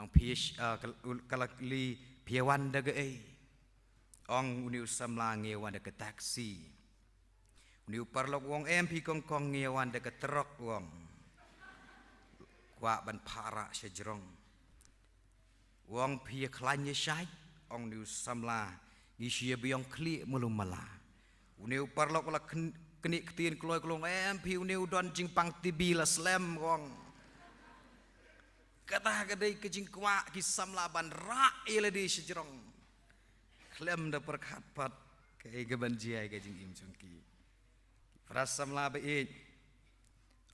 ang pish kalakli piawan daga ong uniu samla ngewan daga taksi uniu parlok wong MP kong ngewan daga truk wong kwa ban para sejrong wong pia klanya syai ong niu samla ngisia biong kli mulum mala uniu parlok wala keni ketien kloy klong MP uniu don jing pang tibi la slam wong kata kadai kejing kwa kisam laban ra ile di sejrong klem da perkhapat ke gaban jiai kejing im chungki frasam labe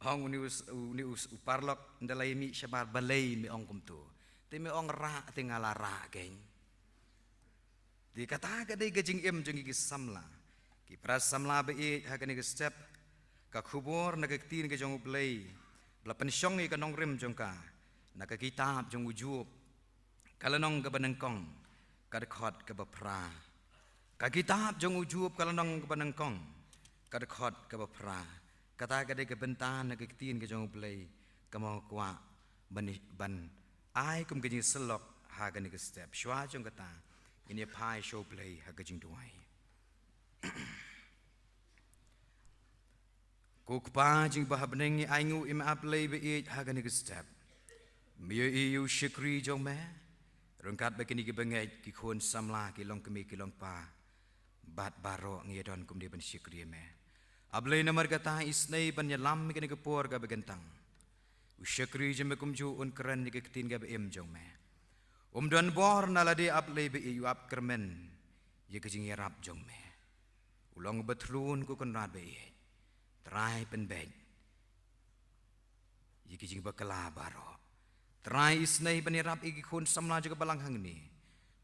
hong unius uparlok ndalai mi syabar balai mi ong kumtu te mi ong ra tingala ra geng di kata kadai kejing im chungki kisam la ki frasam labe hakani ke step ka khubor na tin ke jong play bla pensyong i kanong rim jongka naka kitab jong ujub kalanong kabanengkong kadkhot kabapra ka kitab jong ujub kalanong kabanengkong kadkhot kabapra kata kadai kebentan naka tin ke jong play kamo kwa ban ai kum kejing selok ha gani ke step shwa jong kata ini pai show play ha kejing duai kukpa jing bahabnengi aingu im aplay be ha gani ke step Mio iu syukri jong me rungkat begini ki bengai ki khun samla ki long kemi ki long pa bat baro ngedon kum di ban syukri me ablay namar kata isnai ban yalam ki ke por ga begentang syukri jeme kum ju un keren ki ketin ga em jong me don bor nalade ablay be iu ap kermen ye kejing yarap jong me ulong betlun ku kon rat be trai pen beg ye kejing bakala baro Try isnai banirap igi khun samla juga balang hang ni.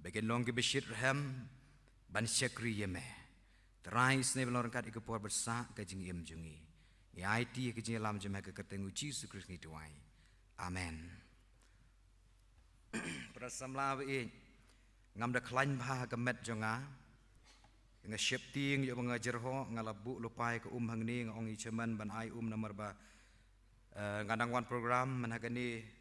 Bagian long ke beshit ham ban syakri yeme. Try isnai balong rangkat igi por bersak ke jing im jungi. Ya IT ke jing lam jema ke ketengu Yesus Kristus tuai. Amen. Prasamla be ngam da klan bha ke met jonga. Nga syep ting yo mengajar ho ngalabu lupai ke hang ni ngong i ceman ban ai namar ba ngandang wan program managani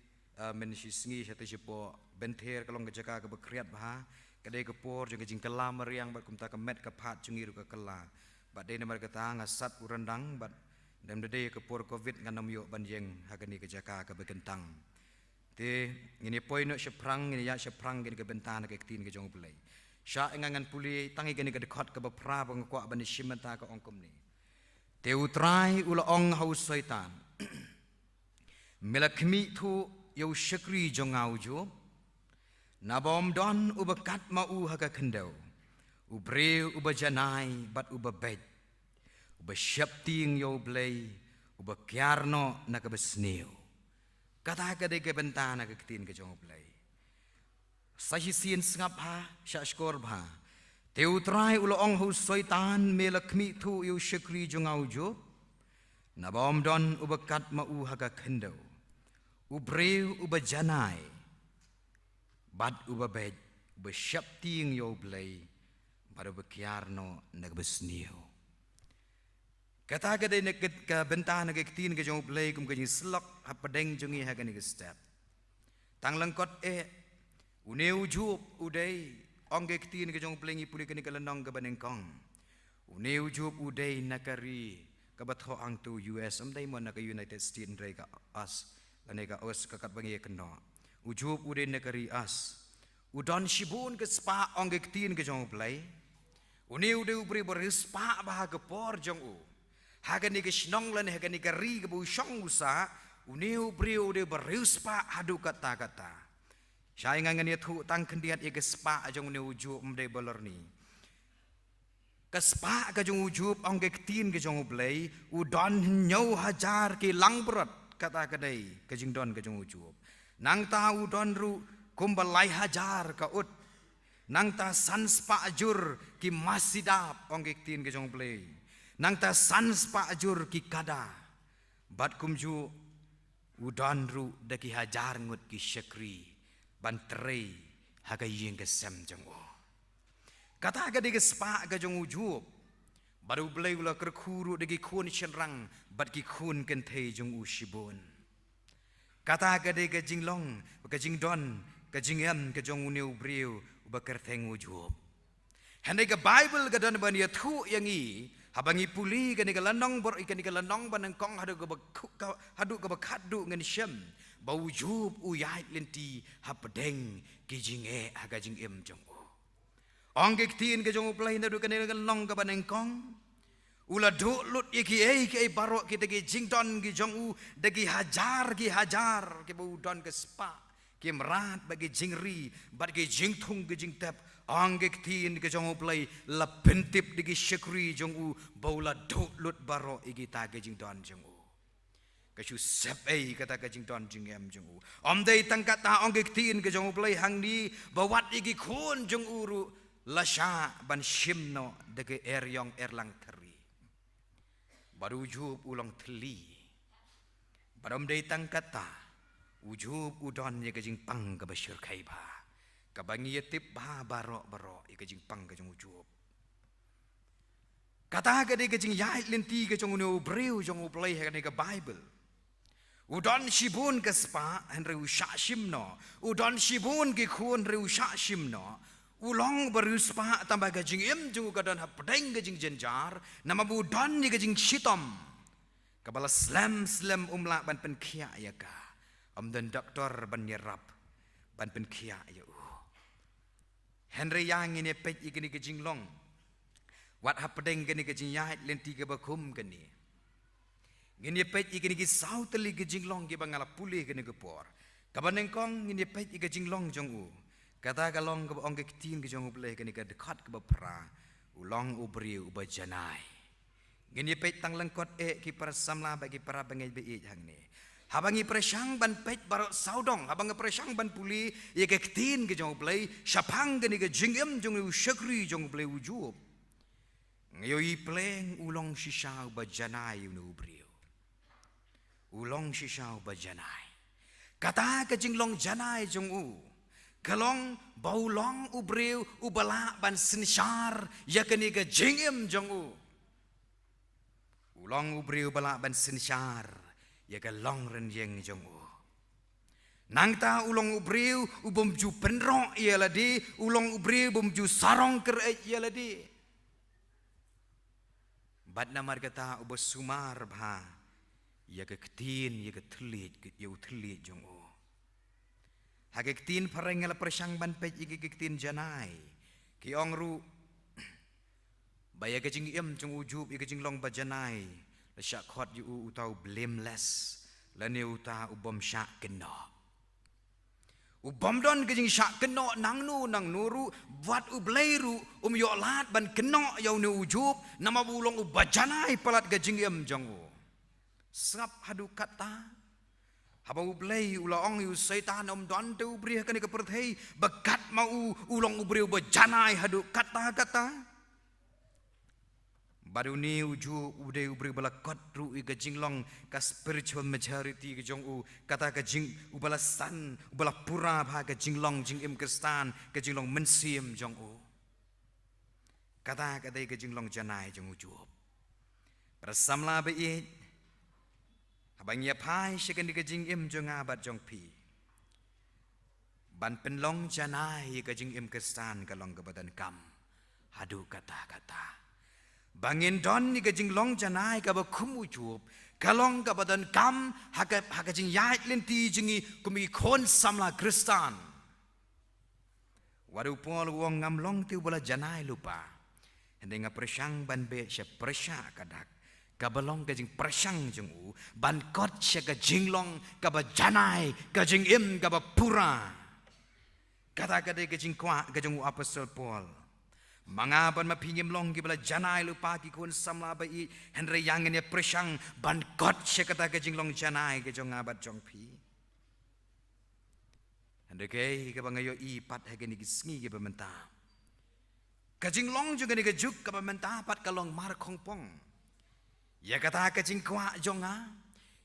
mensisingi satu jepo benter kalau ngejaka ke bekriat bah kedai kepor juga jing kelam meriang bat kumta kemet kepat cungir ke kela bat dei namar kata ngasat urendang bat dan dei kepor covid ngandam yo banjeng hagani kejaka ke bekentang te ngini poin no seprang ngini ya seprang ngini ke bentan ke tin ke jong pulai sya ngangan puli tangi gani ke dekot ke bepra bangkwa ban simenta ke ongkom ni te utrai ula ong haus syaitan melakmi tu Yau syakri jongau jo nabom don ubakat mau haga kendau ubre ubajanai bat ubabed ubasyapting yau blay ubakyarno na kabesneo kata kadai ke bentana ke ketin ke jong blay sahisin sngap ha syashkor bha teutrai uloong hu soitan melakmi tu yau syakri jongau jo nabom don ubakat mau haga kendau Ubreu ubajanai bad ubabed ubasyapting yo blay baru bekiarno nagbesnio kata gade nek ke bentah nak ketin ke jong blay kum ke slok hapadeng jongi ha gani ke step tang lengkot uneu jup udai ong ke ketin ke jong blay ngi puli ke ni kelenong ke banengkong uneu jup udai nakari ke batho ang tu US amdai mon nak United States ndai ka as Aneka os kakat bangi kena. Ujub ude negeri as. Udan shibun ke spa ong ke tin ke jong play. Uni ude ubri beris spa bah ke por jong u. Hagani ke snong lan hagani ke ri ke bu shong usa. Uni ubri ude beris spa hadu kata-kata. Saya ngangan tu tang kendiat ye ke spa jong uni ujub mde bolor ni. Ke spa ke jong ujub ong ke tin ke jong play. Udan nyau hajar ke lang berat. Kata kadai kejing don kejung ujub nang tahu don ru kumbalai hajar ka ut nang ta sans pa ajur ki masidap ongek tin kejong play nang ta sans pa ajur ki kada bat kumju udon ru daki hajar ngut ki syakri bantrei haga ying ke sem jong o kata kadai ke spa kejong ujub baru belai ula kerkuru degi kun cenrang bat ki kun kentei jong ushibun kata gade ke jinglong ke jingdon kajingem kajong uneu breu ubakerteng ujub. Handai ke Bible ke dan bania thu yang i habangi puli ke ni ke lanong bor ikan ni ke lanong banang kong hadu ke bakadu ngan syam bau ujub uyai lenti hapedeng kijinge hagajingem jong u. Ong ke tin ke jong uplai nadu ke ni ke lanong ke banang kong ula do lut iki ke barok kita ke jingdon ke jong u dagi hajar ke bau don ke spa ke merat bagi jingri bagi jingtung ke jingtap anggek tin ke jong uplai la pentip digi syakri jong u baula do lut barok iki ta ke jingdon jong u kasu sep kata ke jingdon jingem jong u om dei tangkat ta anggek tin ke jong uplai hang ni bawat iki khun jong uru lasha ban shimno dege eryong erlang teri baru ujub ulang teli barom dei tangkat ta ujub udon ye ke jing pang ke basyur kaiba kabangi yetip ba barok ke jing pang ke jong ujub kata ke de ke jing yait lenti ke jong no breu jong uplay ke Bible udon shibun ke spa henre usha shimno udon shibun ke khun re usha shimno ulong baru spa tambah ke jing em jong kadan hapdeng ke jing jenjar nama budon ni ke jing shitom kabala slam umla ban pen khia ya ka am dan doktor ban nyerap ban pen khia ya Henry yang ini pej ikini ke jinglong wat hapdeng kini ke jinyait lenti ke bakum kini ngini pej ikini ke sauteli ke jinglong ke bangala pulih kini ke por kabaneng kong ngini pej ke jinglong jong u kata kalong ke ong ke tin ke jong u pleh kini ke dekat ke bapra ulong ubri ubajanai ngini pej tang lengkot ki para samla bagi para bengai be hang ni habangi presang ban pej barok saudong habangi presang ban puli ye ke tin ke jong play syapang ke ni ke jingem jong u syakri jong play ujub ngayoi pleng ulong shisau bajanai unu brio ulong shisau bajanai kata ke jinglong janai jong u kalong baulong ubreu ubala ban sinsyar ya ke ni ke jingem jong u ulong ubreu bala ban sinsyar ya ke long ren yeng jong u nang ta ulong ubreu ubom ju penro ya ladi ulong ubreu bom ju sarong ker ya ladi bad namar kata ubos sumar bha ya ke ketin ya ke telit ya utelit jong u ha ke ketin parengel persang ban pej ya ke ketin janai ki ong ru baya ke jing em jong ujub ya ke jing long bajanai syak khot yu utau blameless lane uta ubom syak keno ubom don ke jing syak keno nang nuru wat ubleiru yo lat ban keno yau ne ujub nama bulong ubajanai palat ke jing em jong u sap hadu kata haba ublei ulaong yu setan don te ubri kan ke perthei bekat mau ulong ubri ubajanai hadu kata baru ni uju ude ubri bala kot ru i jinglong ka spiritual majority ke jong u kata ke jing ubala san ubala pura bha ke jinglong jing im kristan ke jinglong mensim jong u kata ke jinglong janai jong uju prasamla be i habang ya pai sheken ke jing im jong abat jong pi ban penlong janai ke jing im kristan ka long ke badan kam hadu kata bangin don ni ke jinglong janai ka ba khumu chup kalong ka badan kam haka jing yait lenti jingi kumi khon samla kristan waru pol wong ngamlong tu bola janai lupa hendenga presang ban be sya presya kadak ka balong ka jing presang jung u ban kot sya ka jinglong ka ba janai ka jing im ka ba pura kata ka jing kwa ka jung apostol Paul mangaban mapingim long ki bala janai lupa ki kun samla bai henre yangen ya presang ban kot syakata ke jinglong janai ke jong abat jong pi henre ke bangayo i pat hageni ki sngi ke bementa ke jinglong juga ni ke juk ke bementa pat kalong mar khongpong ya kata ke jingkwa jonga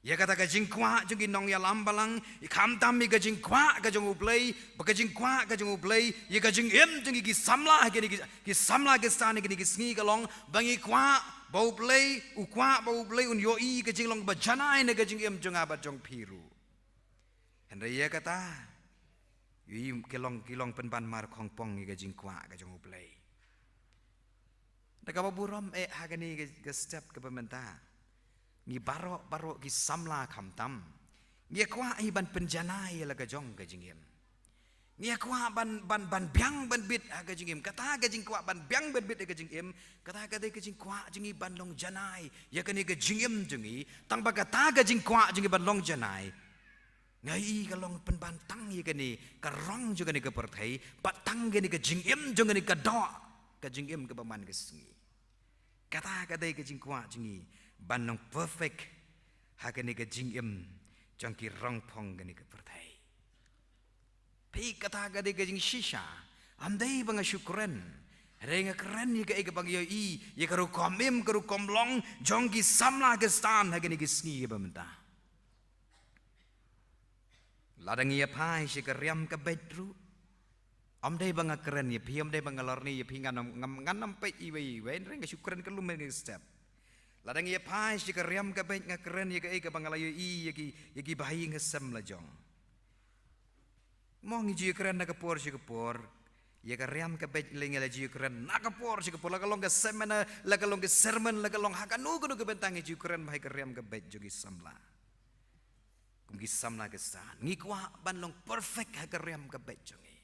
ya kata ke jingkwa jungi nong ya lambalang kham tam mi ke jingkwa ke jong uplay ba ke jingkwa ke jong uplay ya ke jing em jungi ki samla ki samla ke stan ki sngi kalong bangi kwa bau play ukwa bau play un yo i ke jinglong ba janai ne ke jing em jonga ba jong piru henre ya kata yui kilong penban mar kong pong ni gajing kwa gajong uplay daga baburam hagani ga step ke pementa ngi baro ki samla khamtam ngi kwa ban penjana la gajong gajingim ngi kwa ban biang ban bit gajingim kata gajing kwa ban biang ban bit gajingim kata gajing kwa jingi ban long janai ya kani gajingim jingi tang bagata gajing kwa jingi ban long janai ngai kalong penbantang ye kani karong juga ni ke perthai patang gani ke jingim juga ni ke do ke jingim ke paman ke sengi kata ke jingkwa jingi banong perfect ha kani ke jingim jangki rong pong gani ke perthai pi kata ke jing shisha andai bang syukran renga keren ye ke bang ye karu komim karu komlong jongki samla ke stan ha kani ke sengi ke pamenta ladang ia pai si keriam ke bedru am dai bang keren ye piam dai bang lorni ye nganam pe iwe reng syukran ke lumen ke step ladang ia pai si keriam ke bed ngakeren ye ke bang layu ye ki bahi ngesem la jong mong ji keren na kapor si kapor ye keriam ke bed leng la ji keren na kapor si kapor la kalong ke semena la kalong ke sermon la kalong hakanu kudu ke bentang ji keren bahi keriam ke bed jogi samla gisam na gestan ngikwa banlong perfect hagariam ka bejongi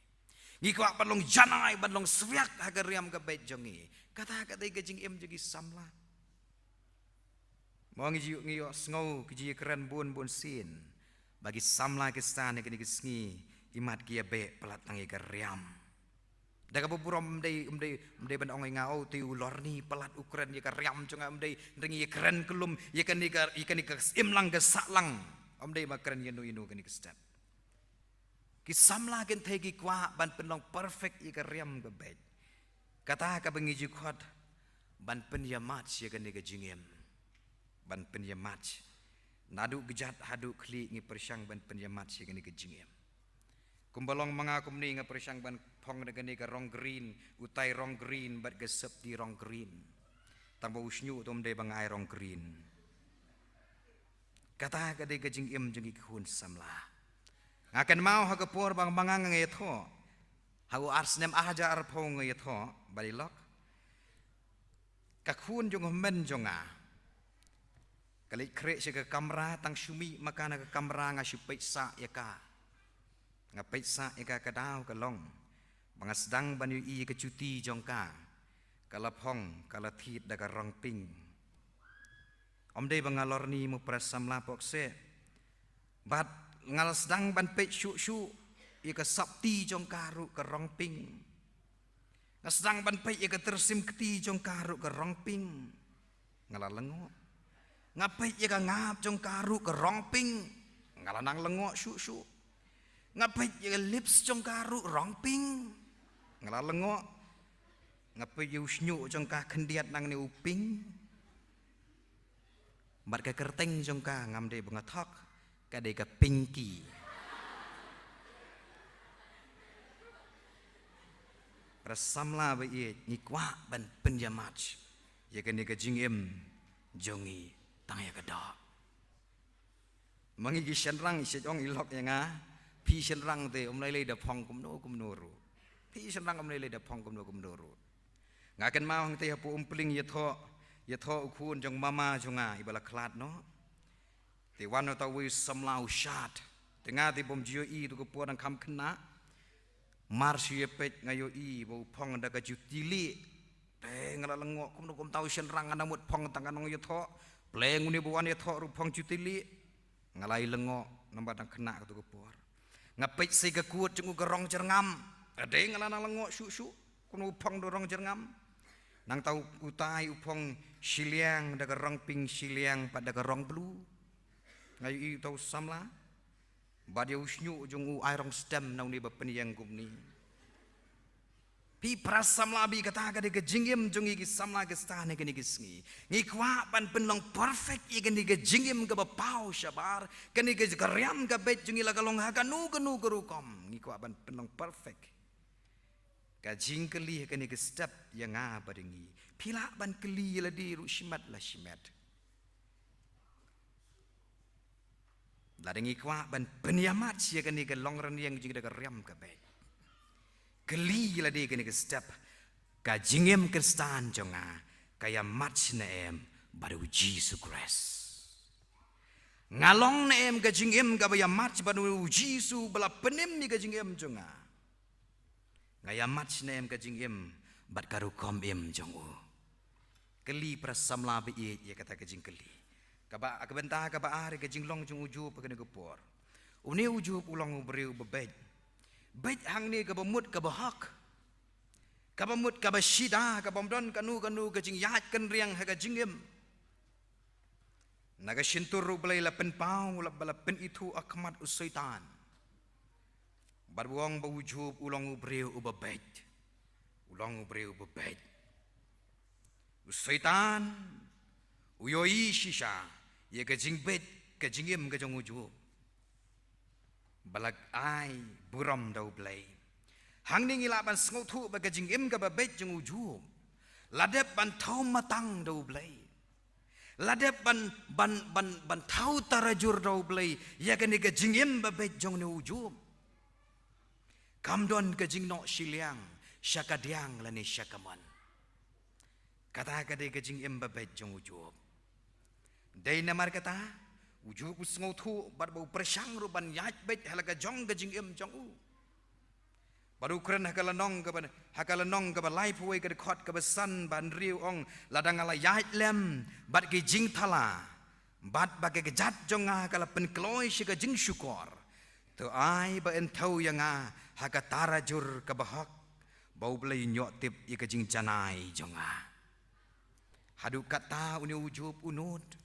ngikwa banlong janai banlong swiak hagariam ka bejongi kata gajing em jogi samla mo ngiyo sngo kiji keren bun sin bagi samla gestan ke ngi imat kia be pelat nang hagariam daga buburom umdai ban ong ngau ti ulorni pelat ukren ye kariam jonga umdai ringi keren kelum ye kan imlang ke saklang om dei makran inu kani kestat ki samla gen thegi kwa ban penlong perfect i kariam ke bed kata ka bengi jikhot ban pen yamat ye kani ke jingem ban pen yamat nadu gejat hadu khli ngi persyang ban pen yamat ye kani ke jingem kumbalong manga kumni nga persyang ban phong ne kani ke rong green utai rong green bat gesep di rong green tambo usnyu tom dei bangai rong green kata kadai gajing im jengi khun samla ngakan mau ha kapur bang bangang ngai tho hau arsnem aja arpong ngai tho balilok ka khun jong men jonga kali kre se ka kamera tang sumi makana ka kamera nga sipaisa ya ka nga paisa ya ka kadau ka long bang sedang ban yu ke cuti jongka kala phong kala thit da ka rong ping om dei bangalor ni mu prasam la pokse bat ngal sedang ban pe shu ye ka sapti jong karu ka rong ping ngal sedang ban pe ye ka tersim keti jong karu ka rong ping ngala lengo ngape ye ka ngap jong karu ka rong ping ngala nang lengo shu ngape ye ka lips jong karu rong ping ngala lengo ngape ye usnyu jong ka khendiat nang ni uping bat ka kerteng jongka ngam de bengathok ka de ka pinky prasamla ba ye nikwa ban penjamach ye ka ni ka jingem jongi tang ya ka da mangi gi shenrang se jong ilok ya nga pi shenrang te lai le da phong kum no ru pi shenrang lai le da phong kum no ru ngaken mau hang te hapu umpling ye tho ukun jong mama jonga ibala klat no te wano ta wi samlau shat tenga ti bom jio i tu ko puan kham khna mar sie pet ngayo i bo phong da ka jutili te ngala lengo kum tau shen rang ana mut phong tangan nong ye tho pleng uni bo wan ye tho ru phong jutili ngalai lengo nomba dang khna tu ko puar ngapet se ka kuat jung ka rong jerngam ade ngala nang lengo su kuno phong do rong jerngam nang tau utai upong siliang da rong ping siliang pada rong blue ngai i tau samla badia usnyu jong u airong stem nang ni bapen yang gumni pi prasamla bi kata ka de jingim jong i samla ke stane ke ni gisngi ngi kwa ban penlong perfect i ke ni jingim ke bapau syabar ke ni gariam ka bet jong i la kalong ha kanu gerukom ngi kwa ban penlong perfect ka jingkeli ka ni step yang badengi pila ban keli la di ru shimat la shimat Ladengi kwa ban penyamat sia kan ni ke longran yang jing da riam ka be. Keli la de kan ke step ka jingem ke stan jonga kaya match na em baru Jesus Christ. Ngalong na em ka jingem ka baya match baru Jesus bala penem ni ka jingem jonga. Ngaya match na em ka jingem bat karu kom em jongu. Keli prasamla be ye kata ka jing keli. Kaba akabenta kaba are ka jing long jong uju pa ka por. Uni uju ulang ubreu bebej. Bej hang ni ka bamut ka bahak. Ka bamut ka basida ka bamdon kanu ka jing yahat kan riang ha ka jingem. Naga shintur belai la pen pau la bala pen itu akmat usaitan. Barbuang ba uju ulang ubreu ubebej. Ulang ubreu bebej. Usaitan uyoi shisha. Ye ka jing bet ka jingem ka jong uju. Balag ai buram dau blai. Hang ning ila ban sngo thu ba ka jingem ka ba bet jong uju. Ladep ban thau matang dau blai. Ladep ban thau tarajur dau blai. Ya ka ni ka jingem ba bet jong ne uju. Kamdon ka jing no shiliang syakadiang la ni syakaman. Kata ka de ka jingem ba bet jong uju. Day namar kata uju usngau thu bar bau persang ruban yat bet halaga jong ga jingem jong u baru kren hakala nong ka ba life way ka khot ka ba san ban riu ong ladang ala yat lem bat ki jing thala bat ba ke jat jonga kala pen kloi shi ka jing syukor to ai ba en thau yanga haka tarajur ka bahak bau blai nyok tip i ka jing janai jonga hadu kata uni ujub unut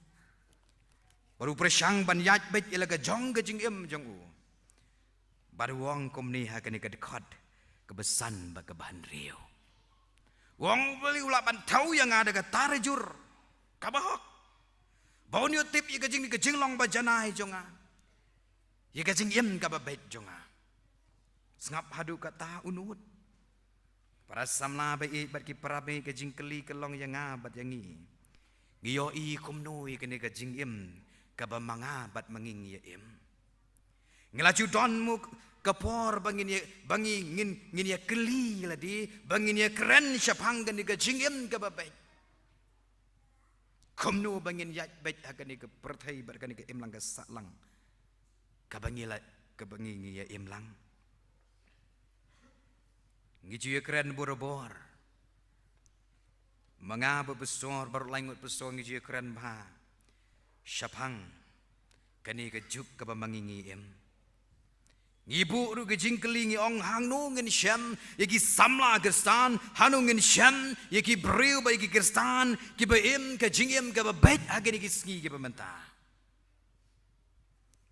baru persang ban yat bet ilaga jong ga jing em jong u baru wong kom ni ha kan ka dekat kebesan ba ke ban riu wong beli ula ban tau yang ada ka tarajur ka bahok bau ni tip i ka jing long ba janai jonga i ka jing em ka ba bet jonga sngap hadu kata unut para samla ba i bat ki parabe ka jing keli kelong yang bat yangi ngiyo i komno i ka jing em kaba manga bat manging ye em ngelaju don mu kapor bangin ngin ye keli ladi bangin ye keren syapang gan ga jingem kaba bet komno bangin yat bet hakan ke perthai bat kan ke em lang ga salang kabangila kabanging ye em lang ngiju ye keren borobor manga besor baru langut besor ngiju ye keren ba syapang kani ka juk ka bamangingi em ngibu ru ka jingkeli ngi ong hangno ngin syam yaki samla kristan hanu ngin syam yaki breu ba yaki kristan ki ba em ka jingem ka ba bet agani ki sngi ki pementa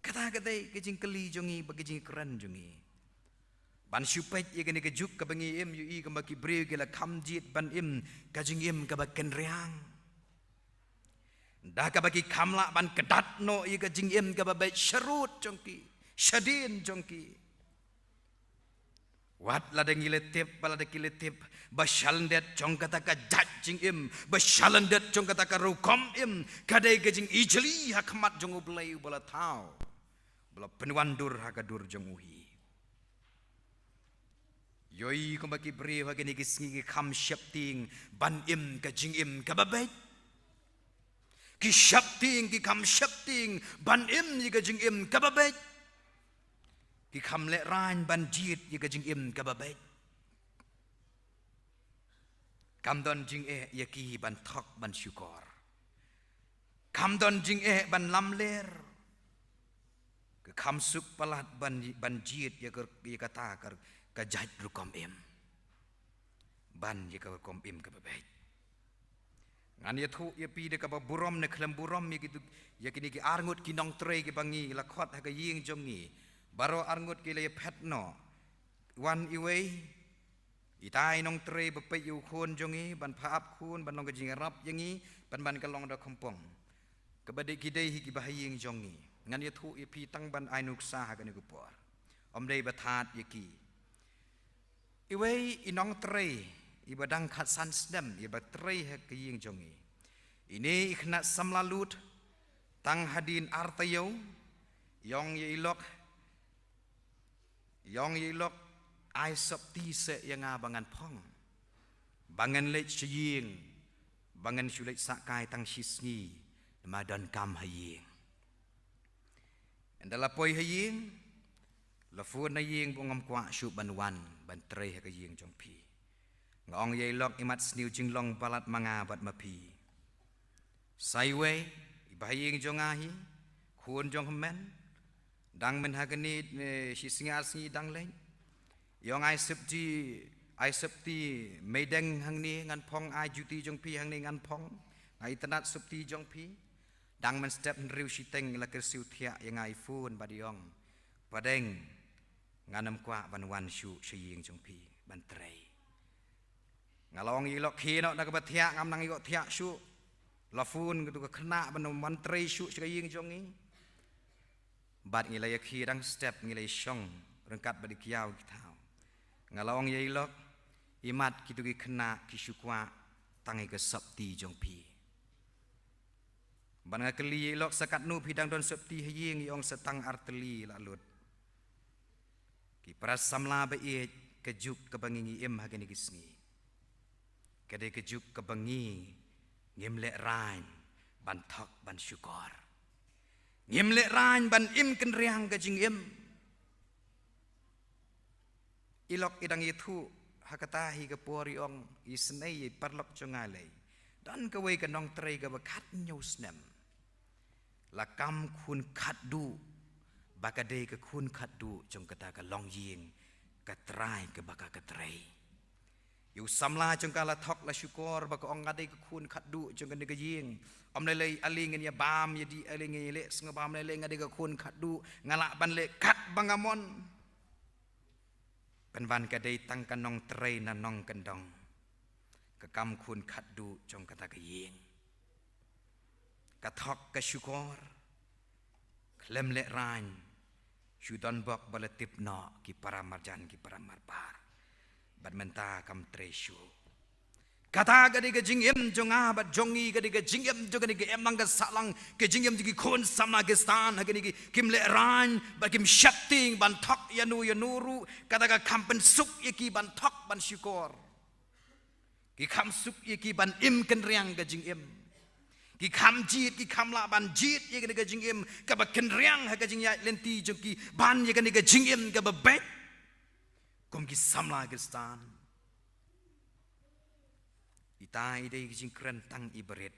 kata ka jingkeli jongi ba ka jing keren jongi ban syupet yaki ka juk ka bangi em yu i ka ba ki breu ki la kamjit ban em ka jingem ka ba kenriang dah ka bagi kamla ban kedat no i ka jingem ka ba bet syarut jongki syadin jongki wat la de ngiletip bala de kiletip ba shalndet jong kata ka jat jingem ba shalndet jong kata ka rukom em kadai ka jing ijli hakmat jong ublai bala tau bala penwandur hakadur jong uhi yoi ko bagi bre wa geni kisngi kam syapting ban em ka jingem ka ba bet ki syapting ki kam syapting ban im yi ka jing im ka babet ki kam le ran ban jit yi ka jing im ka babet kam don jing ye ki ban thok ban syukor kam don jing ban lam ler ke kam suk palat ban jit ye kata ka jait rukom im ban ye ka kom im ka babet ngan ye thu ye pi de ka burom ne khlem burom mi gitu ye kini ki arngut ki nong tre ki bangi la khot ha ka ying jongi baro arngut ki le phet no wan iwei itai nong tre be pe yu khon jongi ban pha ap khun ban nong ka jing rap yangi ban ka long da khompong ka bade ki dei hi ki bahaying jongi ngan ye thu ye pi tang ban ai nuk sa ha ka ni ku por om dei bathat ye ki iwei inong tre ibadang khat san sdem iba trei ha kiying jongi ini ikhna samlalut tang hadin artayo yong ye ilok ai sop ti se yang abangan pong bangan lech siying bangan sulit sakai tang sisngi madan kam haying andala poi haying la fuan haying bongam kwa shu banwan ban trei haying jong pi ngong ye ilok imat sniu jinglong balat manga bat mapi saiwe ibahing jong ahi khun jong men dang men hagani sisnga sni dang leng yong ai septi medeng hang ni ngan phong ai juti jong pi hang ni ngan phong ai tanat septi jong pi dang men step riu siteng la kersiu thia yang ai phun badiong padeng nganam kwa ban wan shu shiying jong pi ban trei ngalong i lok khi no na ka thia ngam nang i go thia shu la phun tu ka khna ban man trei shu shiying jong ni bat ngi la khi dang step ngi la shong rengkat badi kiau thau ngalong ye lok imat kitu ki khna ki shukwa tangi ke sabti jong pi ban ngakeli lok sakat nu pidang don sabti haying yong setang arteli lalut ki prasamla ba e kejuk kebangi im hagani kisngi kade kejuk kebangi ngimle rain ban thok ban syukor ngimle rain ban im ken riang ke jing im ilok idang itu hakatahi ke pori ong isnei parlok jongalei dan ke wei kenong trei ke bakat nyusnem lakam kun khadu bakade ke kun khadu jong kata ke long ying ke trai ke baka ke trei yu samla jong kala thok la syukur baka ong ade ke kun khadu jong ke ying om lei aling ya bam ya di aling le sngabam lei ngade ke kun khadu ngalak ban le kat bangamon penvan kadai tang kanong trei na nong kendong kekam kun khadu jong kata ke ying kathok ke syukur klem le ran syudon bok baletip no ki para marjan ki para marbar badmenta kam treshu kata gadi ke jingim jonga bat jongi gadi ke jingim jogani ke emang ke salang ke jingim jigi kon sama ke stan hagani ki kim le ran ba kim shapting ban thok yanuru kata ka kampen suk iki ban thok ban syukur ki kham suk iki ban im ken riang ke jingim ki kham jit ki kham la ban jit ye ke jingim ka ba ken riang ha ke jing ya lenti joki ban ye ke jingim ka ba bet kom ki samla ke stan itai dei jing krentang ibarit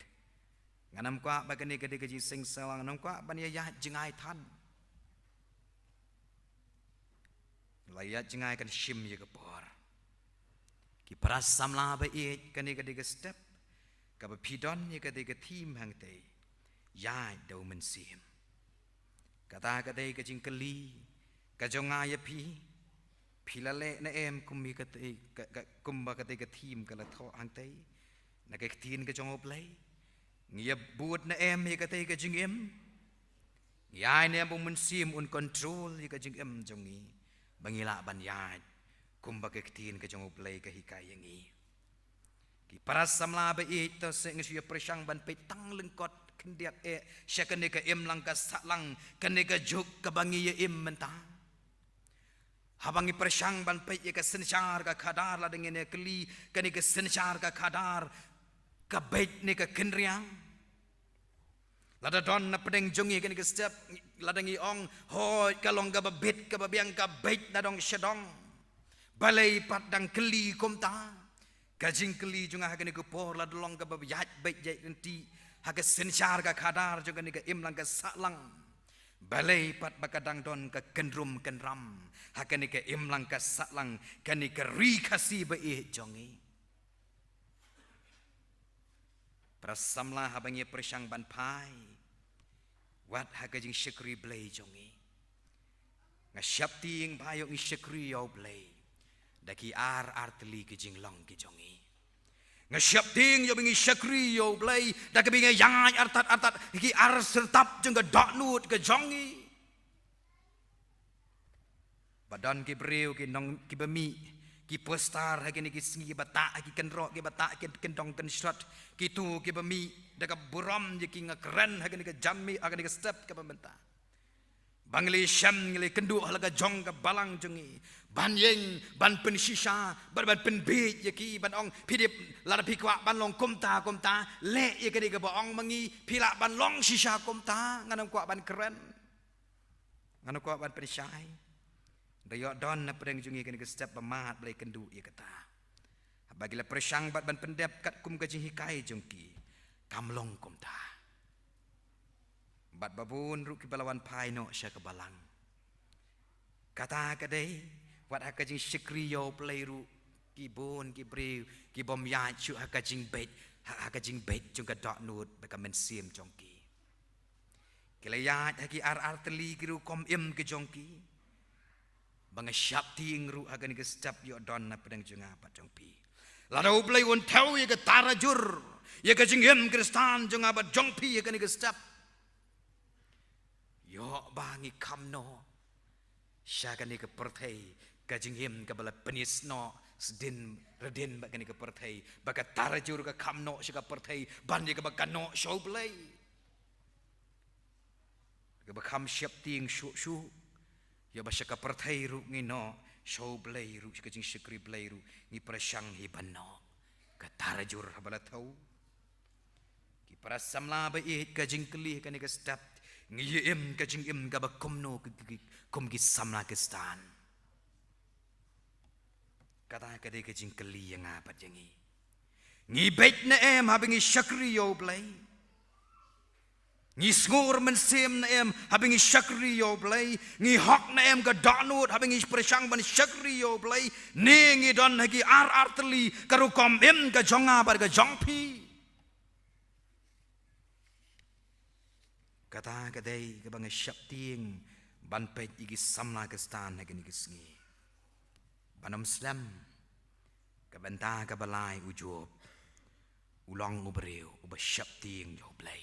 nganam kwa bagani gede gaji sing sawang nganam kwa ban ya jingai than laya jingai kan shim ye ke por ki pras samla ba e kani gede ke step ka ba pidon ye gede ke team hang te ya do men sim kata gede ke jing keli ka jonga ye pilale na em kumi kate kumba kate ke team kala tho hang te na ke tin ke jong oplay ngia buat na em ye kate ke jing em yai ne bung mun sim un control ye ke jing em jongi bangila ban yai kumba ke tin ke jong oplay ke hikai yangi ki paras samla ba e to se ngi presang ban pe tang lengkot kendiak e syakane ke em lang ka salang kane ke juk ke bangi ye em mentang habangi persang ban pe ye ke senchar ka khadar la dengan ne keli kani ke senchar ka khadar ka bait ne ka kenriang lada don na pedeng jongi kani ke step ladangi ong hoi ka long ka babit ka babiang ka bait na dong shadong balai padang keli komta kajing keli junga kani ke por la dolong ka babiat bait jai enti ha ke senchar ka khadar jonga ni ka im lang ka salang balai pat bakadang don ka kenrum kenram hakani ke imlang ka salang kani ke ri khasi ba e jongi prasamla habangi persang ban pai wat hakajing syukri blai jongi ngasyapting bayong syukri yo blai daki ar artli ke jinglong ke jongi ngasyapting yo bingi syukri yo blai daki bingi yang artat ki ar sertap jeng ke daknut ke jongi badan ki breu ki nong ki bemi ki postar hagini ki singi bata ki kenro ki bata ki kendong ken shot ki tu ki bemi daga buram je ki ngakren hagini ki jammi hagini ki step ke pembenta Bangli syam ngili kendu halaga jong ka balang jongi. Ban yeng ban pen shisha ban pen bit yaki ban ong pidip lada pikwa ban long kumta le yakani ka ba ong mangi pila ban long shisha kumta nganam kwa ban keren. Nganam kwa ban pen syai. Dayo don na pedeng jongi kani ka step pamat blai kendu ya kata. Bagila persang ban pendep kat kum ka jing hikai jongki. Kamlong kumta. Bat babun ru ki balawan pai no sya kebalang. Kata kadai wat hakajing syikri yo play ru ki bon ki briu ki bom ya chu hakajing bet jung ka dok nut beka men sim jongki. Kilayat haki ar teli ki ru kom im ki jongki. Bang syap ting ru agani ke step yo don na pedang junga pat jongpi. Ladau play won tau ye ka tarajur ye ka jinghem kristan junga bat jongpi ye ka ni ke step. Yo bangi kamno syakani ke perthai kajinghim ke bala penis no sedin redin bakani ke perthai baka tarajur ke kamno syaka perthai bandi ke bakano show play ke bakam syap ting shu yo basyaka perthai ru ngino show play ru kajing syakri play ru ni prasyang hibano ke tarajur bala tau ki prasamla ba it kajing kelih kani ke step ngiyem kajing im ka bakumno kum ki samla kistan kata kade kajing keli yang apa jangi ngi bet na em habingi syakri yo play ngi sngur mensim na em habingi syakri yo play ngi hok na em ka danut habingi persang ban syakri yo play ni ngi don hagi ar teli karu kom em ka jonga bar ka jongpi. Kata kadai ke bang syap ting ban pet igi samla ke stan hagani kisngi banam slam ke banta ke balai ujub ulang ubreu uba syap ting yo blai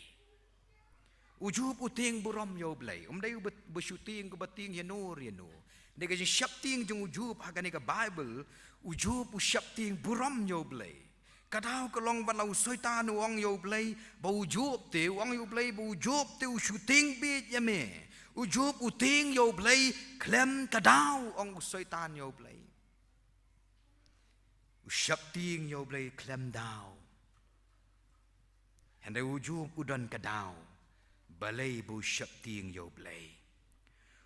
ujub uting buram yo blai dai besyuting ke bating yanur de ke syap ting jung ujub hagani ke bible ujub syap ting buram yo blai. Kadau kelong ban lau soitan uang yo play bau jup te uang yo play bau jup te shooting bit ya me ujup uting yo play klem kadau ong soitan yo play usyap ting yo play klem dau hande ujup udan kadau balai bau syap ting yo play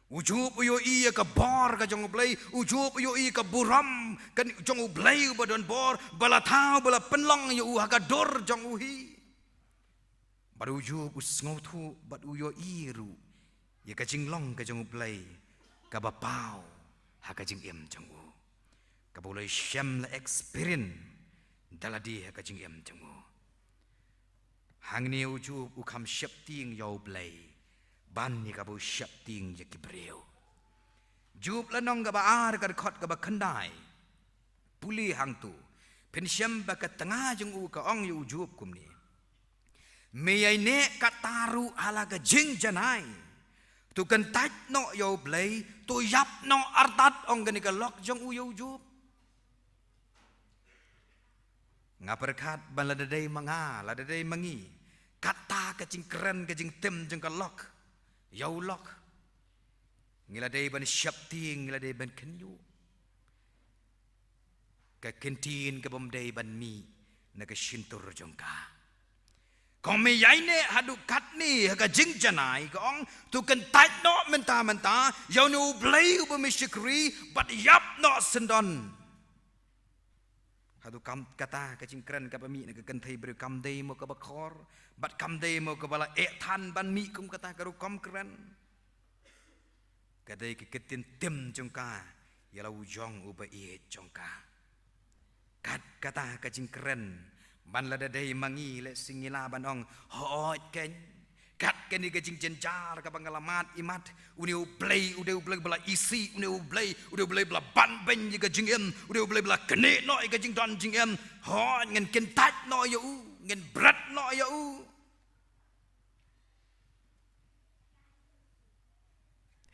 ujub yo iya ka bor ka jong blai ujub yo iya ka buram kan jong blai badon bor bala thau bala penlong yo ha ka dor jong uhi baru ujub usngau thu bad yo iru ya ka jinglong ka jong blai ka bapau ha ka jing em jong u ka bolai syam la experience daladi ha ka jing em jong u hang ni ujub ukam syap ting yo blai ban ni kabu syap ting je kibreu jup lanong ka baar ka khot ka ba khandai puli hang tu pen syam ba ka tengah jung u ka ong yu jup kum ni meyai ne ka taru ala ka jing janai tu kan tat no yo blai tu yap no artat ong gani ka lok jung u yu jup ngaperkat ban ladadai manga ladadai mangi kata ka jing keren ka jing tem jung ka lok Yau lok ngiladai ban syap ting ngiladai ban kenyu ka kentin ka bomdai ban mi na ka shintur jongka kome yaine hadu katni ka jing janai ka ong tu kan tait no menta yau nu blai ba mishkri but yap no sendon hadu kam kata ka jing kren ka pami na ka kenthai ber kam dei mo ka bakhor bat kam dei mo ka bala than ban mi kum kata karu kom kren kadai ki ketin tim jongka yala ujong uba e jongka kat kata ka jing kren ban la dei mangi le singila ban ong hot ken kat ken ka jing jenjar ka pangalamat imat uneu play bala isi uneu play bala ban ben ka jing em uneu play bala kene no ka jing don jing em hot ngen ken tat no yo ngen brat no yo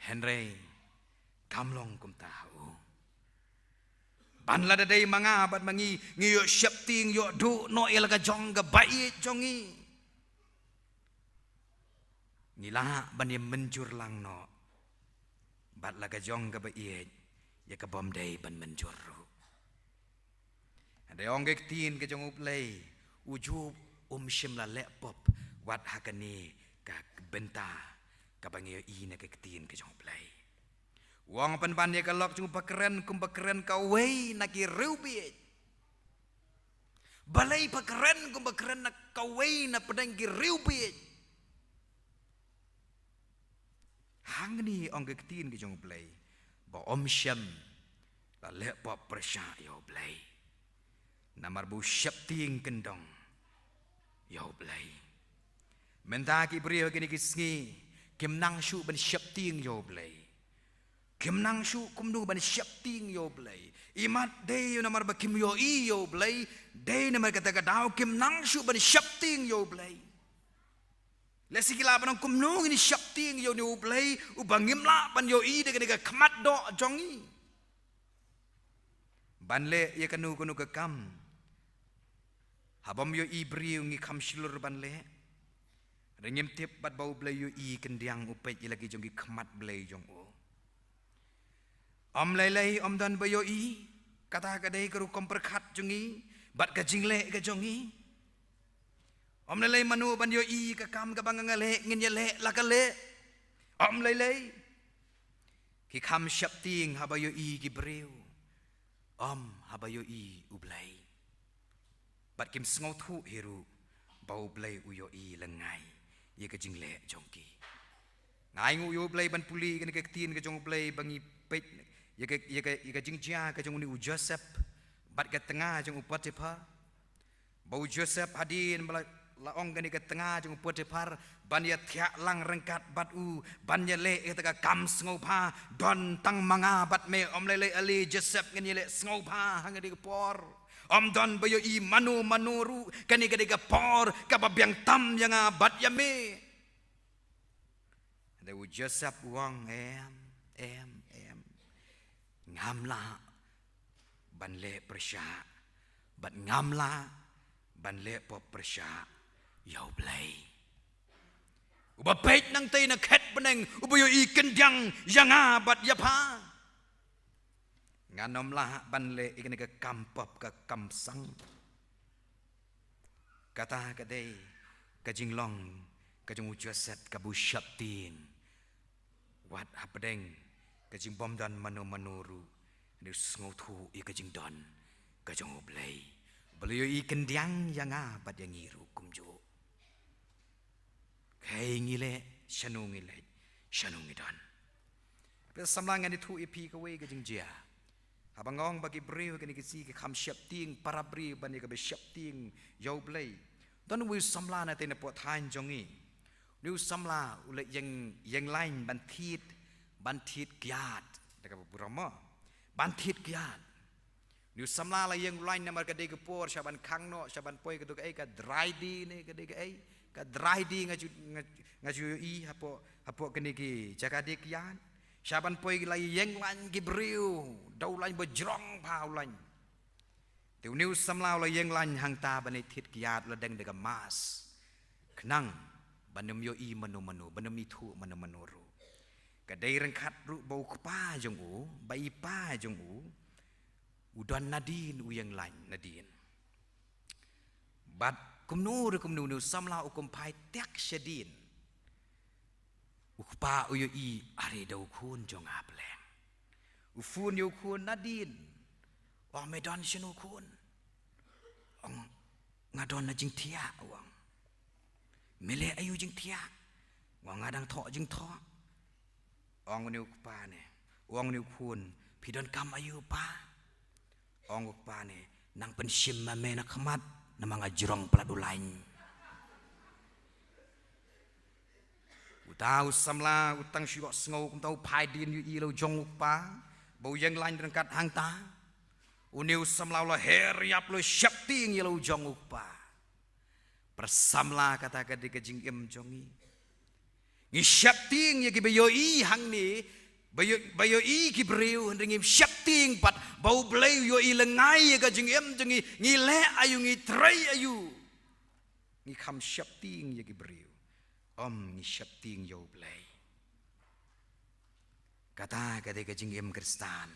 Henry kamlong kum tahu ban la dei manga bat mangi ngiyo syap ting yo du no el ka jong ka bai jongi nila ban ye menjur lang no bat la ka jong ka ba ie ya ka bom dei ban menjuru ada ong ke tin ke jong uplay ujub shim la le pop wat hakani ka benta ka bangyo i na ke tin ke jong uplay wong pan ya ka lok jung pakeren kum pakeren ka wei na ki rubi balai pakeren kum pakeren na ka wei na pedang ki rubi hang ni ong ke tin ke jong uplay ba shim la le pop presha yo uplay namar bu syap ting kendong yo blai menta ki brio kini kisngi kim nang shu ban syap ting yo blai kim nang shu kum du ban syap ting yo blai imat de yo namar ba kim yo i yo blai de namar kata ka dau kim nang shu ban syap ting yo blai lesi kila ban kum nu ini syap ting yo ni blai u bangim la ban yo i de ka khmat do jongi ban le ye kanu kanu ka kam habam yo i briu ngi kham shilur ban le rengem tip bat bau blai yo i kendiang upet lagi jong ki khmat blai jong o om lai om dan ba yo i kata ka dei kru kom perkhat jongi bat ka jingle ka jongi om lai manu ban yo i ka kam ka bang ngale ngin ye le la ka le om lai ki kham shap ting haba yo i ki briu om haba yo i ublai bat kim sngo thu hiru bau blai uyo i lengai ye ka jingle jongki ngai ngu yo blai ban puli kan ke tin ke jong blai bangi pet ye ka jingjia ka jong ni u Joseph bat ka tengah jong Potiphar bau Joseph hadin la ong kan ke tengah jong Potiphar ban ya thia lang rengkat bat u ban ya le ka ka kam sngo pha don tang manga bat me om le ali Joseph ngani le sngo pha hang di por om don bayo i manu manuru kani kani ka por ka babyang tam yang bat yame de u Joseph wang em ngamla ban le persya bat ngamla ban le pop persya yau blai u ba pet nang te na khet beneng u bayo i kendyang yang bat yapa nganom lah ban le ikene ka kampop ka kamsang kata ka dei ka jinglong ka jung Joseph ka bu syap tin wat hapdeng ka jing bom dan manuru ni sngo thu i ka jing don ka jung blai beliau i kendiang yang bat yang iru kumjo kai ngile shanu ngidon pe samlangan itu ipi ka we ka jing jia abangong bagi briu kini kisi ke kham syap ting para briu bani ke syap ting yau blai don wi samla na te na pot thain jongi nu samla ule yang lain ban thit kiat deka burama ban thit kiat nu samla la yang lain na mar ka de ke por saban khangno saban poi ke tu ka dry di ne ke de ka dry di ngaju i hapo kini ki jaga de kiat saban poi lai yang lain ki briu dau lain bejrong phao lain tiu niu samlau la yang lain hang ta ban thit kiat la deng de ka mas khnang banum yo i manu banum ni thu manu ru ka dei reng khat ru bau pa jong u bai pa jong u udon nadin u yang lain nadin bat kumnu nu samlau kum pai tek shedin ukpa uyo i are dau khun jong apleng ufun yo khun nadin wang medan shenu khun ong ngadon na jing thia wang mele ayu jing thia wang ngadang tho jing tho ong ni ukpa ne wang ni khun pidon kam ayu pa ong ukpa ne nang pensim ma me na khamat na mga jrong pladulain tau samla utang syok sngo kum tau pai din yu i lo jong pa bau yang lain rengkat hang ta uniu samla lo heriap lo syap ting lo jong pa persamla kata ka de jing em jongi ngi syap ting ye ki bayo i hang ni bayo i ki breu ndengim syap ting pat bau blai yo i lengai ye ka jing em jongi ngi le ayu ngi trai ayu ngi kham syap ting ye ki breu om ni syap ting yo blai kata kade ka jing em Kristan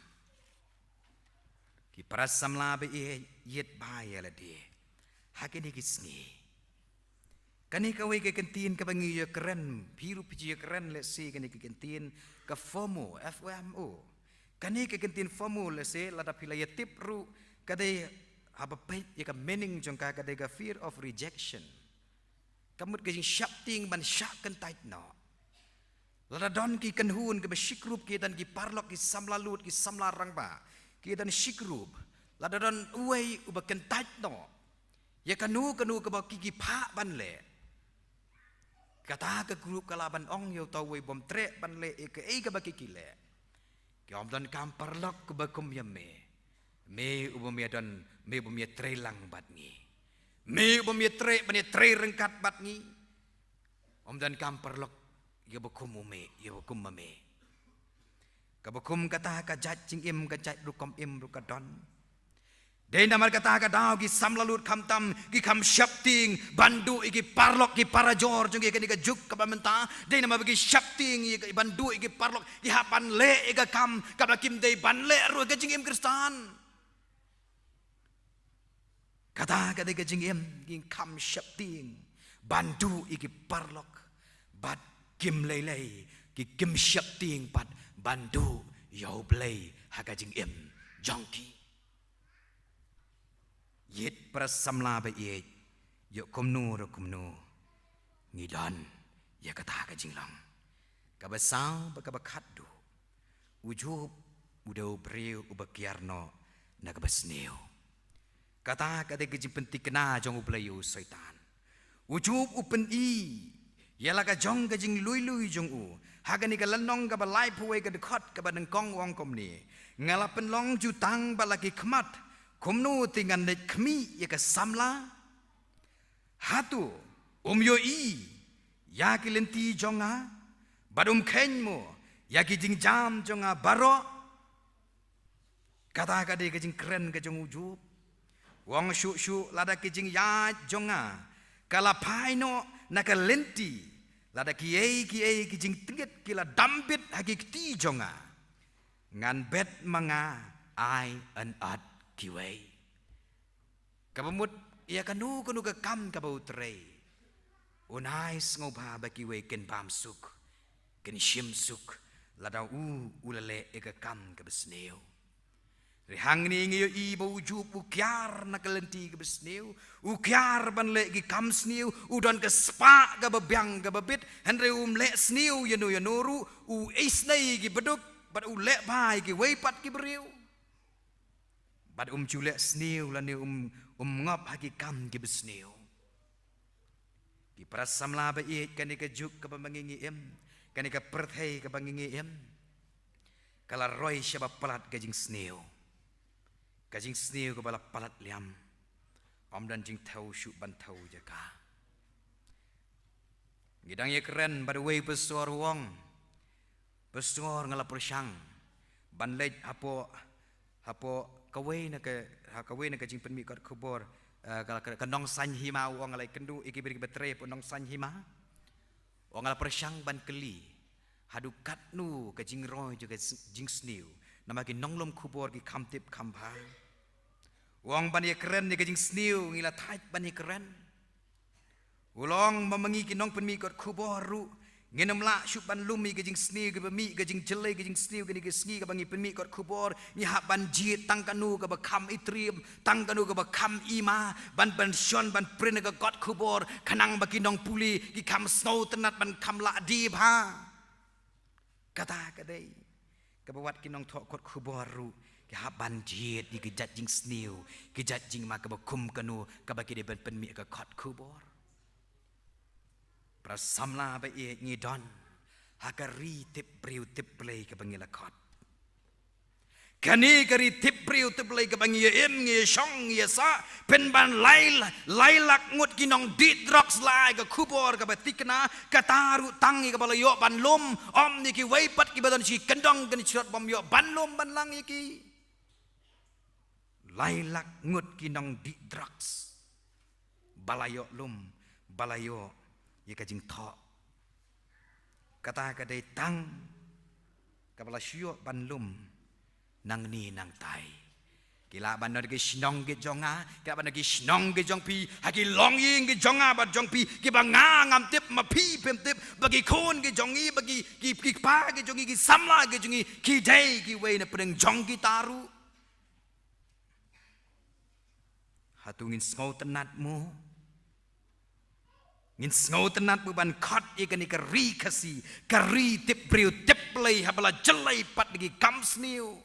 ki parasam la be yet baya la de hakini kisngi kani ka we ke kentin ka bangi ya keren biru piji ya keren le si kani ke kentin ka FOMO kani ke kentin FOMO le se la da pila ya tip ru kade haba pe ya ka meaning jong ka kade ka fear of rejection kamut ke jing shapting ban syak kan tait no lada don ki kan hun ke besikrup ki dan ki parlok ki samla lut ki samla rangba ki dan sikrup lada don uai uba kan tait no ya kanu ke ba ki pha ban le kata ke grup kala ban ong yo tau we bom tre ban le e ke ba ki le ki om don kam parlok ke ba kum ya me uba me don me bom ye tre lang bat ngi me bom ye tre ban ye tre rengkat bat ngi om dan kam parlok ya bakum ume ya bakum mame ka bakum kata ka jat jing im ka jat rukom im rukadon dei namar kata ka dau ki samlalut kham tam ki kham shapting bandu iki parlok ki parajor jung ki ka juk ka bamenta dei namar ki shapting ki bandu iki parlok ki hapan le ka kam ka bakim dei ban le ru ka jing im Kristan kata ka dei ka jing im ki kham shapting bandu iki parlok bat kim lei ki kim shapting pat bandu yo play hakajing im jongki yet prasamla ba ye yo kumnu ngidon ya kata ka jinglang ka basau ba ka bakaddu ujub udau breu ubakiarno na ka basneo kata ka de gijing penting kena jong uplayu setan ujub upen yala ka jong ka jing lui jong u hagani ka lanong ka balai puwe ka dekot ka badeng kong wong komni ngalapen long jutang balaki khmat kumnu tingan net khmi ya ka samla hatu yo ya ki lenti jonga badum khenmo ya ki jing jam jonga baro kata ka de ka jing keren ka jong ujub wong shu lada ki jing ya jonga kala paino naka lenti lada kiai ki jing tingit kila dambit hagi ti jonga ngan bet manga ai an at kiwei kabamut ia kanu ka kam ka bautre unai ngoba ba kiwei ken bam suk ken shim suk lada ulale eka kam ka besneo rihang ni ngiyo ibo ujub ukyar na kalenti ke besneu ukyar ban le ki kam sneu udon ke spa ke bebyang ke bebit henre le sneu yanoru u isnai ki beduk bad le bai ki weipat ki beriu bad chule sneu la ne ngop haki kam ki besneu ki prasamla ba i kan ke juk ke bangingi em kan ke perthei ke bangingi em kala roi syaba pelat ke jing sneu kajing sneu ke bala palat liam om dan jing tau syuk ban tau jaka ngidang ye keren by the way pesuar wong pesuar ngala persyang ban lej hapo kawai na ke jing penmi kat kubor kala kenong san hima wong ngalai kendu iki beri betre ponong san hima wong ngala persyang ban keli hadu katnu ke jing roy juga jing sneu nama ki nonglom kubor ki kamtip kampa wong ban ye keren ni kajing sneu ngila tait ban ye keren ulong memengi ki nong penmi kot kubor ru ngenem la syuk ban lumi kajing sneu ke bemi kajing jelai kajing sneu ke sngi ke bangi penmi kot kubor ni hak ban jit tang kanu ke bakam itrim tang kanu ke bakam ima ban shon ban prin ke kot kubor kanang baki nong puli ki kam snow tenat ban kam la di ha kata kadai kebawat kinong thok kot kuboru ke haban jiet di kejat jing sneu kejat jing ma kebakum kanu kabaki de ben penmi ke kot kubor prasamla ba e ngidon hakari tip priu tip play ke bangila kot kani kari tip priu tip play ke bangi em ngi shong ye sa pen ban lailak ngut kinong dit drops lai ke kubor ke batikna kataru tangi ke bala yo ban lum om ni ki weipat ki badan si kendong kani chot bom yo ban lum ban lang iki lailak ngut kinong dit drops balayo lum balayo ye kajing tho kata kadai tang kapala syuk ban lum nang ni nang tai kila ban no ge snong ge jonga kila ban ge snong ge jong pi hagi long ying ge jonga ba jong pi ki ba nga ngam tip ma pi pem tip bagi kon ge jongi bagi ki pa ge jongi ki samla ge jongi ki dai ki we na pedeng jong ki taru hatungin ngau tenatmu ngin ngau tenat buban khat ikan ni kari kasi kari tip priu tip play habala jelai pat lagi kam sniu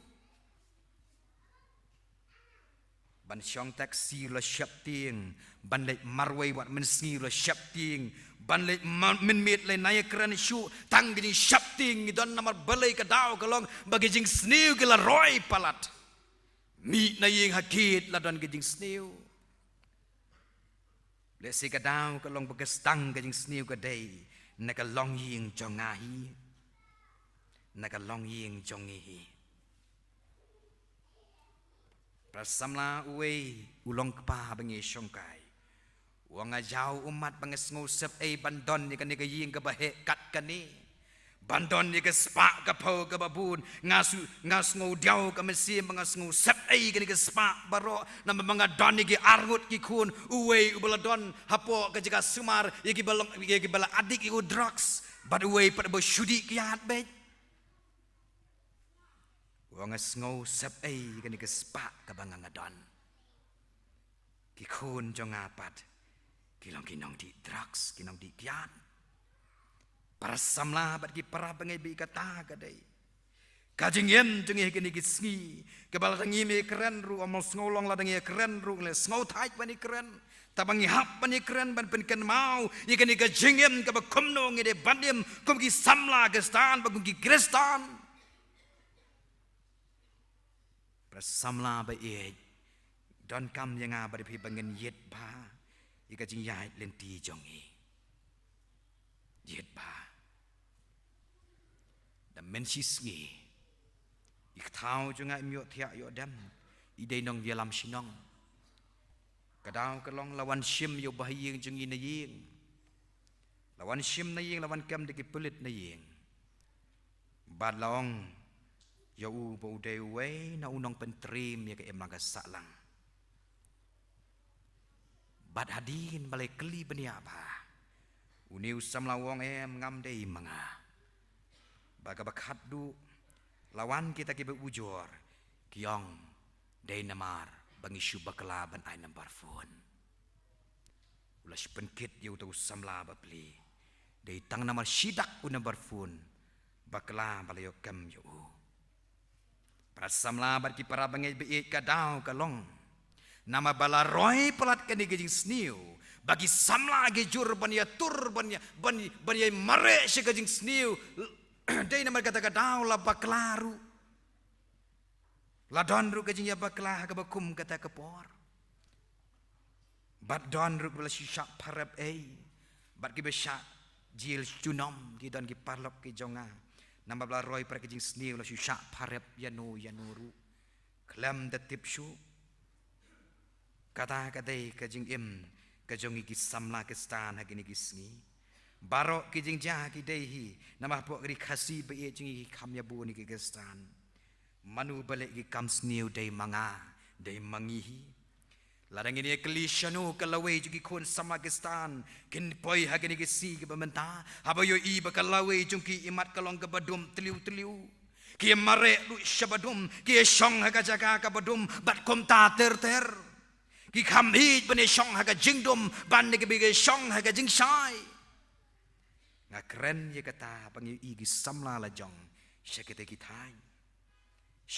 ban syong taksi la syap ting ban le marwai wat men sni la syap ting ban le men mit le naya kran shu tang gini syap ting don namar balai ka dau kalong bagi jing sniu ke la roi palat mi na ying hakit la don ge jing sniu le si ka dau ka long bagastang ka jing sniu ka day na ka long ying jongahi na ka long ying jongihi prasamla uwe ulong kpa bangi syongkai wang ajau umat banges ngusep bandon ni ka ying ka bahe kat kani bandon ni ka spa ka pau ka babun ngas ngau diau ka mesim bangas ngusep ka ni ka spa baro na mga don ni ki argut ki kun uwe ubala don hapo ka jika sumar yaki bala adik iku drugs but uwe pat bo shudi kiat bet wang ngau sep ka ni ka spa ka bangang don ki kun jong apat kilong kinong di drugs kinong di kiat para samla bat ki para pengai bi kata kadai kajing yem jengi kini kisngi kebal tangi me keren ru amol ngolong la tangi keren ru le ngau thai bani keren tabangi hap bani keren ban pen ken mau ikani kajing yem ka bakomno ngide bandim kom ki samla gestan bagum ki kristan para samla ba e don kam yang ba di bangen yet ba ikajing yai lenti jongi yet ba men sisngi ik thau junga myo thia yo dam idei nong dia lam sinong kadau kalong lawan sim yo bahiyeng jungi na ying lawan sim na ying lawan kam de pulit na ying bad long yo u bo de we na unong pentrim ya ke em lang salang bad hadin balai keli benia ba uniu samla wong em ngam dei manga baga bakat du lawan kita kibe ujor kiong day namar bangi syubakla ban ay nambar phone ulas penkit yu tau samla bapli day tang namar sidak u nambar phone bakla balayo kam yu para samla bat ki para bangi be ka daw kalong nama bala roy pelat kani gejing sniu bagi samla ge jur ban ya tur ban ya mare se gejing sniu day nama kata daw la baklaru la don ru kajing ya baklah ka bakum kata kepor bat don ru bala shisha parap bat ki besha jil chunom ki don ki parlok ki jonga nama bala roy par kajing sniu la shisha parap yanuru klam da tipshu kata kadai kajing kajongi ki samla ke stan hagini ki sngi barok ki jing ja ki dehi nama pok ri khasi be jingi kam ya bu ni ki gestan manu balik ki kam sniu dei manga dei mangihi ladang ini kelishanu kalawe jugi kon sama gestan kin poi hagini ki si ki bementa habayo i bakalawe jungki imat kalong ke badum teliu ki mare lu shabadum ki shong haga jaga ka badum bat kom ta ter ki kam hi bene shong haga jingdum ban ni ki be shong haga jing shai ngakren ye kata pangi igi samla la jong syakete kitai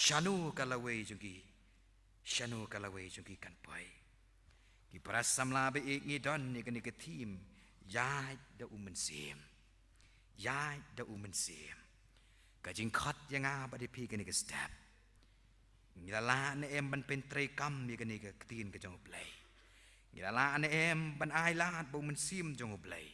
shanu kalawe jungi kan pai ki para samla be ngi don ni kan ke team yai da umensim ka jing khat yang ba di pi kan ke step ngila ne em ban pen tre kam ye kan ke tin ke jong play ngila ne em ban ai la bo mensim jong play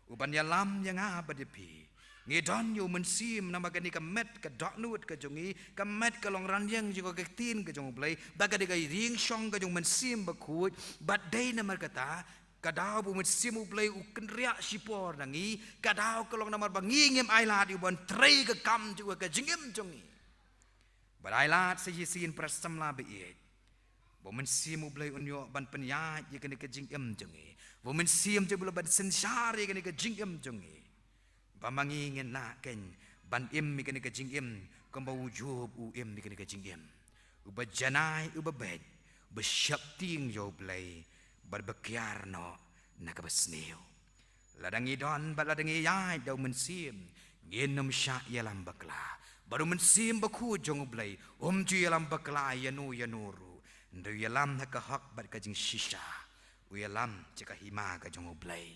uban ya lam yang apa depi ngedon yo mensim nama gani kamet ka doknut ka jongi kamet ka long ranjang juga ka tin ka jong play baga de ring song ka jong mensim bakut but day nama kata kadau bu mit simu play u kenria sipor nangi kadau kelong namar bangi ngem ailat u bon trei ke kam juga ke jingem jongi barailat sejisin prasam la be bo men simu play unyo ban penya ye ke jingem jongi bo men sim je bula ban sensar ye ke jingem jongi bamangi ngen na ken ban im ke jingem kamba wujub u im ke jingem u bajanai u babed besyapting jo play berbekiar no nakabasneo ladangi don baladangi yai dau mensim genom syak yalam bakla baru mensim baku jong blai ju yalam bakla yanuru ndu yalam hakahak bar kajing shisha u yalam cika hima ka jong blai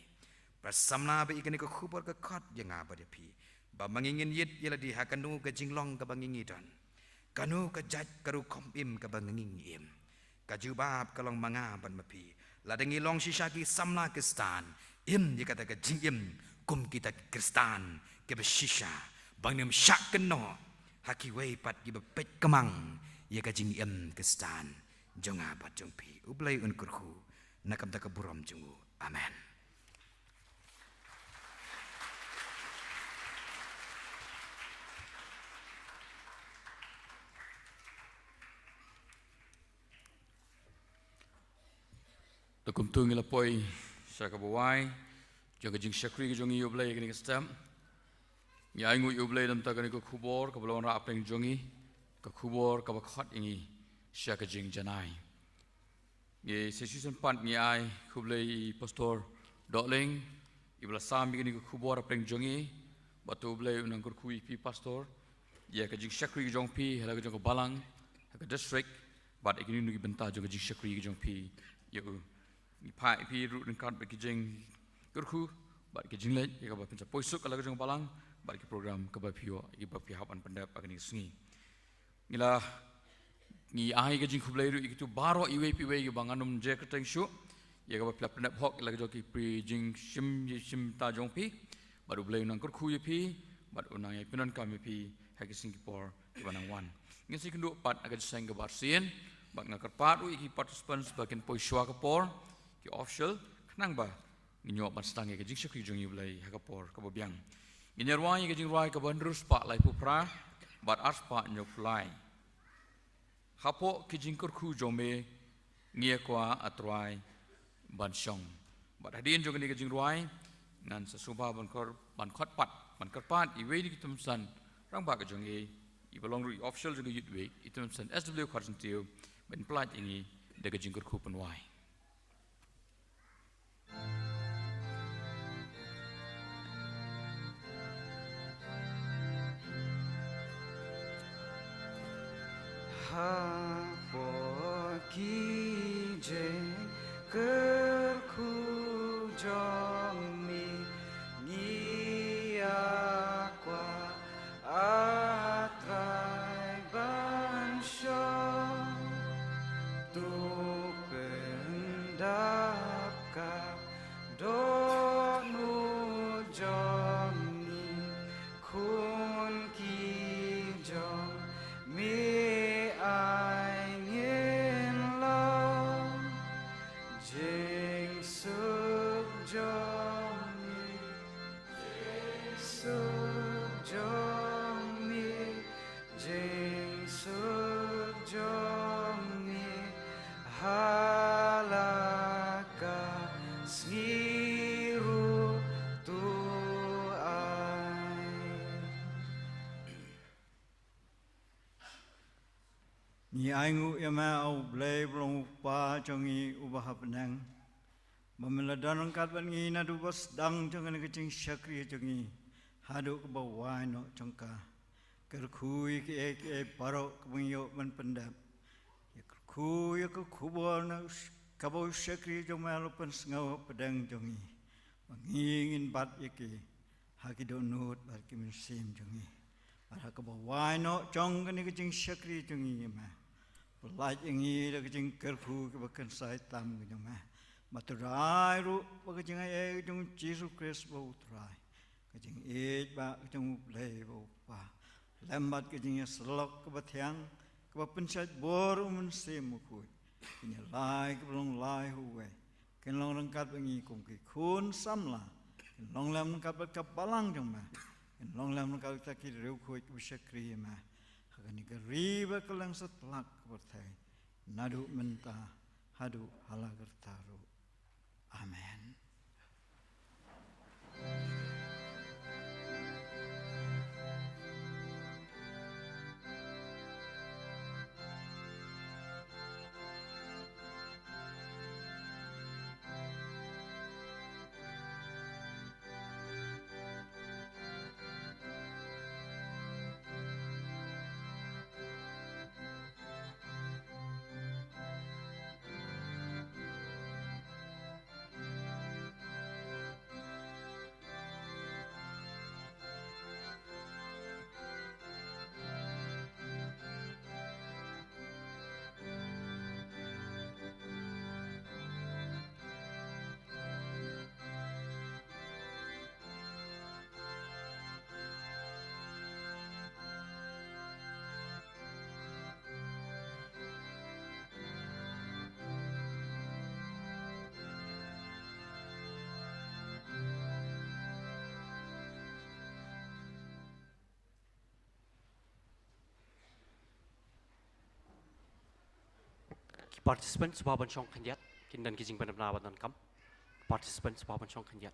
prasamna ba ikani ka khubor ka khat yanga badapi ba mangingin yit yala di hakanu ka jinglong ka bangingi don kanu ka jat karu kompim ka bangingim kajubab kalong manga ban mapi ladangi long shisha ki samla kistan im dikata ke jingim kum kita kristan ke beshisha bangnim syak keno haki wei pat ki bepet kemang ye ka jingim kistan jonga bat jongpi ublai un kurhu nakam ta buram jungu amen. Takum tungi lapoi syaka bawai jaga jing syakri ke jongi yoblai ke ni stem ya ingu yoblai dam ta ke ni ko khubor ka balon ra apeng jongi ka khubor ka bakhat ingi syaka jing janai ye season pan ni ai khublai pastor doleng ibla sam ke ni ko khubor apeng jongi batu blai unang kur kui pi pastor ya ka jing syakri ke jong pi hala ke jong balang ka district bat ikini nu benta jaga jing syakri ke jong pi ya ni pai pi ru den kan bagi jeng kurku bat ke jing lej ya ka penca poisuk ala jeng balang bat ke program ka ba pio i ba pi hapan pendap agni sungi ngila ni ai ke jing khublai ru itu baro iwe pi we banganum je ka teng shu ya ka ba pendap hok la joki pri jing sim ta jong pi baru blai nang kurku ye pi bat unang ye pinon kami pi ha ke singapore banang wan ngin sikundu pat aga jeng ka bar sien bak ngakar pat u iki participants bakin poiswa ka por ki official kenang ba nginyo ban stang ke jing syakri jong yublai hakapor ka bobiang nginyarwai ke jing rai ka bandrus pa lai pupra bat ars pa nyok fly hapo ki jing kurku jome ngia kwa atrai ban syong bat hadin jong ni ke jing rai nan sasuba ban khot pat iwe ni kitumsan rang ba ka jong e i belong ru official jong yutwe itumsan sw kharsentiu ben plat ingi de ke jing kurku penwai Ki jeng kerku jong mi ngia kwa atrai ban syong tu pendap ka donu jong mi kun ki jong mi Ni aingu yama au blai blong pa jongi ubah penang memeladan kat bangi na dubas dang jongi kecing syakri jongi hadu ke bawah no jongka kerkui ke paro kebunyo men pendap ya kerkui ke kubur na kabau syakri jongi lupan sengau pedang jongi mengingin bat yake haki donut bat kimensim jongi para ke bawah no jong kene kecing syakri jongi yama pelaj ingi dah kecing kerku kebakan saya tam kecing mah, maturai ru kecing ayah kecing Yesus Kristus bau terai, kecing ba kecing play bau pa, lambat kecing selok kebatiang kebapen saya bor mensim mukui, ini lai kebelong lai huwe, Ken long rangkat bengi kum ki khun sam la. Ken long lam rangkat bat balang jong ma. Ken long lam rangkat ta ki reu khoi ku syakri ma. Hakani ka riba kelang setlak bertai. Nadu mentah hadu halagar taru. Amen. Participants sebuah bencong kenjat, kindan kijing benar-benar kam. Participants sebuah bencong kenjat.